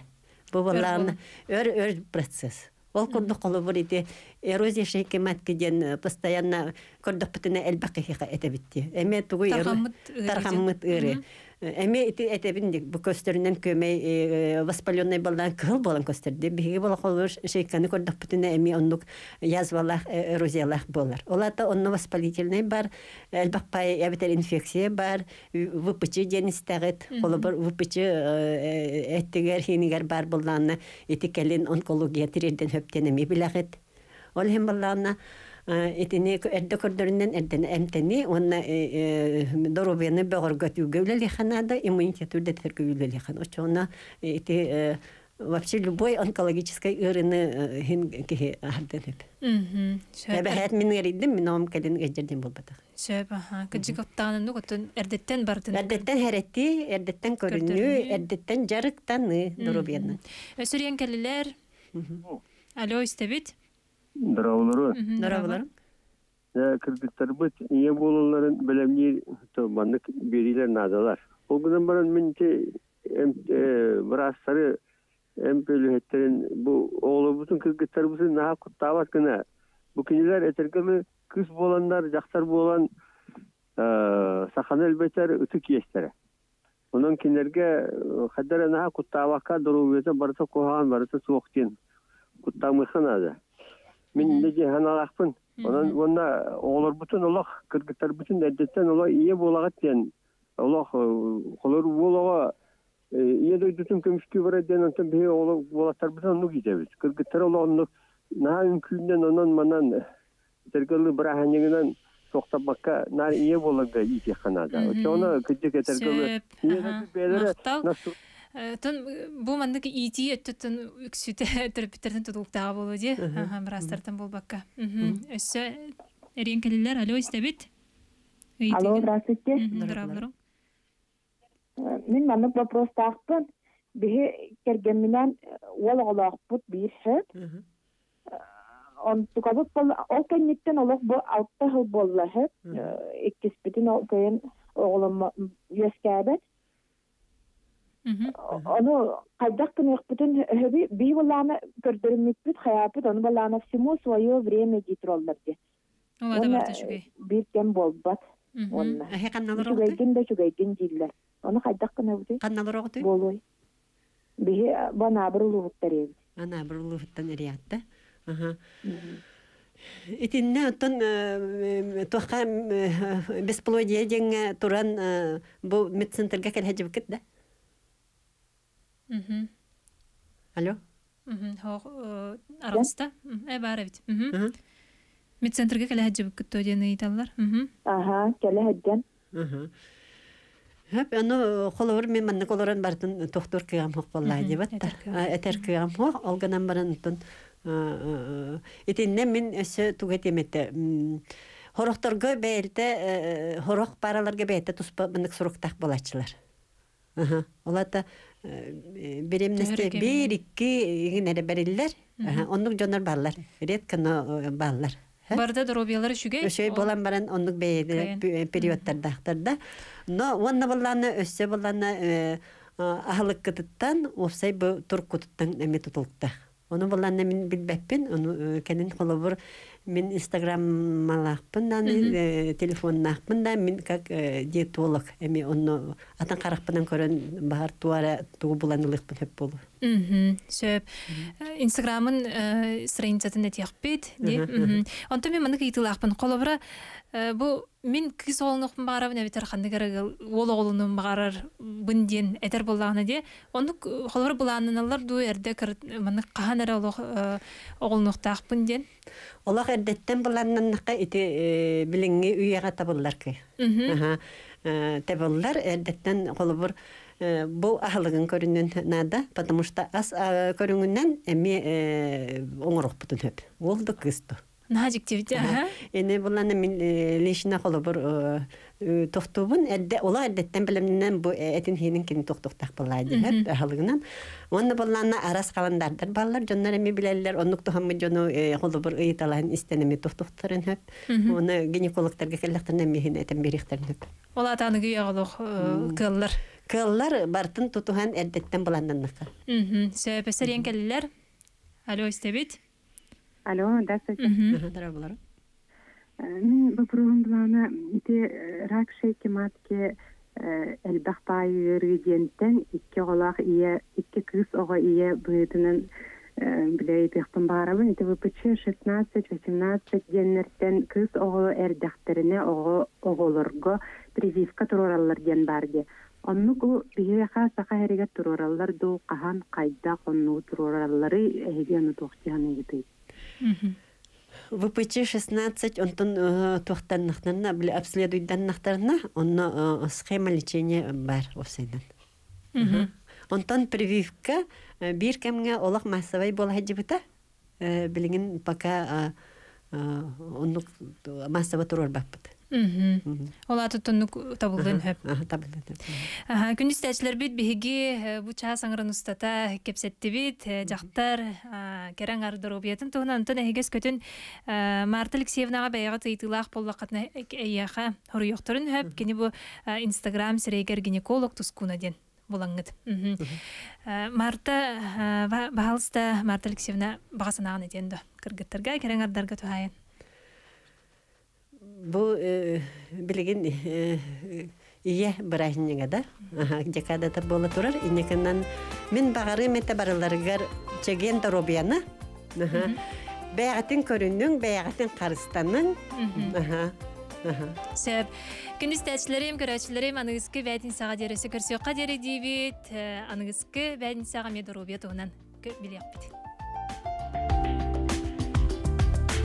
Бу баланы өр процесс. Ол курдук холовур ите эрозия шейкемат киден постоянно курдук битене элбакыга этебитти. Эме тугу тархаммыт ыры. Эме ити этебиндик бу көстөрүнөн көмөй воспаленный балдан кыл болан көстөрдү. Биги бола холовур шейканы курдук битене эми ондук язвалах эрозиялах болар. Олата онно воспалительный бар, элбакпай ябитер инфекция бар, выпычы денистагыт, холовур выпычы эттигер хинигер бар болланы этикелин онкология тирерден хөптенеми билагыт. Ол хем балланы этине эрде көрдөрүнөн эрден эмтени онна доробияны бөгөргөтүгө леханада иммунитету детергүлө лехан. Очона эти вообще любой онкологической ырыны хин ки арденеп. Бәһәт мин гәридем, мин ом кәден гәҗердем булбата. Шәбә, кыҗыктан нугытын эрдеттен бардын. Эрдеттен хәрәти, эрдеттен көрүнү, эрдеттен жарыктаны доробияны. Өсүргән кәлеләр. Алло, истебит. Здраволар. Кыргызстар бит ие болуларын белемни томаннык берилер надалар. Огунан баран минте брастары эмпелеттерин бу оглубутун кыргызстар бутун наха куттабат гына. Бу кинилер этергеле кыз боландар, жактар болан сахана элбетер үтүк естер. Онун кинерге хадара наха куттабакка дурубета барса кохан барса суоктен куттамыханада. Мен неге ханалақпын. Онда олар бүтін олақ, кыргызтар бүтін әдеттен олар ие болағат ден. Олақ қолар болаға ие дойдытын көмішкі бар әден, онтан бей олар болақтар бүтін onu gideriz. Kırgızlar олар наға үмкүйінен онан манан тергілі бір әхенегінен соқтабаққа нар ие болаға ие қанада. Оны күдік әтергілі ие бәлері Тон бу мандык ити өттөтөн үксүтө терапевтерден тутуктагы болу ди. Брастартан болбакка. Өссө эренкелер, алло, истебит. Алло, здравствуйте. Здравствуйте. Мен мандык вопрос тактын. Бихе кергенменен олагалакпут биршет. Он тукабыт бол, ол кеннеттен олог бу алтта хыл боллахет. Эккиспитин ол көйен оголом юскабет. Оно кайдактын экпитин хөби би баланы көрдөрмөкпүт хаяпыт оны баланы всему свое время дитроллар ди. Ова да барта шугай. Бир кем болбат. Онна. Чугайген диллер. Оны кайдактын өбү. Канналар огты? Болой. Би бана бирулуттар эби. Ана бирулуттан эриятта. Итинне оттон тоха бесплодие деңе туран бу медцентрге келһәҗиб китде. Алло? Араста? Бары бит. Медцентрге келһәҗиб китте дигән итәләр. Келәһәҗән. Хәп аны холор мен манны колоран бартын доктор кыям хок боллай дип атта. Этер кыям хок алганан баран тон итинне мен өсө тугатеметте. Хорохторго бәйлте хорох параларга бәйтә туспа мындык суруктак болачылар. Олата беремнесте бир-iki генере бериллер. Оннук жонор баллар. Редкано баллар. Барда дробиялар шүгәй. Шөй болан баран оннук бәйде периодтарда. Но онна балланы өссө балланы ахлык кытыттан опсай бу туркуттан эме тутулукта. Оны балланы мен билбеппин, оны кенен холобур мен Instagram малакпын, телефоннакпын да мен как диетолог эми оны атан каракпынан көрөн баар туара тугу буланылыкпын хөп болу. Сөп. Instagram'ın страницасын этияқпет. Онто мен маны кыйтылақпын. Қолыбыра бу мен кыз олынықпын бағарабын әбетер қандығыр ол оғылының бағарар бұнден әтер болағына де. Оны қолыбыра бұлағынылар ду әрді маны қаған әрі оғылынықтақпын ден. Олақ әрдеттен бұлағыныныққа еті біліңгі үйеға табылар күй. Табылар әрдеттен қолыбыр bu ahlıgın körünün nada, потому что as körününden emi oңорук butun höp. Oldu kızdı. Нажик тивит. Эне буланы мен лишина холобор тохтубун эдде ола эддеттен билемнен бу этин хинин кин тохтоктак булайды хеп халыгынан. Онны буланы арас каландардар баллар жоннар эми билелер оннук тохаммы жону холобор ыйталан истенеме тохтоктарын хеп. Оны гинекологтарга келлектернен мехин этен берихтерин хеп. Ола таныгы ягылык кыллар. Кыллар бартын тутухан эддеттен буланнаннакка. Сөпесерен келлер. Алло, истебит. Алло, здравствуйте. Дарабалар. Мен бұл программаны рак шейки матке элбахпай үргеденттен икки олақ ие, икки кыз оға ие бұйдының білей бектің барабын. ВПЧ 16-18 деннерттен кыз оғы әрдәқтеріне оғылырғы прививка тұроралар ден барды. Оннук у бияха сақа әреге тұроралар ду қахан қайда қонну тұроралары әйгені тоқтияны еді. ВПЧ 16 онтон тохтаннахтарна били обследуйданнахтарна онно схема лечения бар осенен. Онтон прививка бир кемге олақ массовый бола хаджибыта билигин пока онно массовый турор баппыт. Ола туттунук табылдын хөп. Табылдын. Күндүстәчләр бит биһиги бу чаа саңрын устата кепсетти бит жактар керен ардыр объектын тугунан тон эгес көтүн Марта Алексеевнага бәйгә тыйтылак боллакатна эяха хорыйоктурун хөп кини бу Instagram сирегер гинеколог тускуна ден булаңгыт. Марта баалста Марта Алексеевна багасанаган этенди кыргыттарга керен ардарга тухайын. Бу билигин ие барахиннега да. Жакада та бола турар. Инекеннан мен багары мете барыларыгар чеген торобияна. Бәгатын көрүнүң, бәгатын карыстаның. Сөп, күндүстәчләрем, көрәчләрем, аныңызкы бәдин саға дересі көрсөкқа дере дейбет, аныңызкы бәдин саға медоробия туғынан білек бет.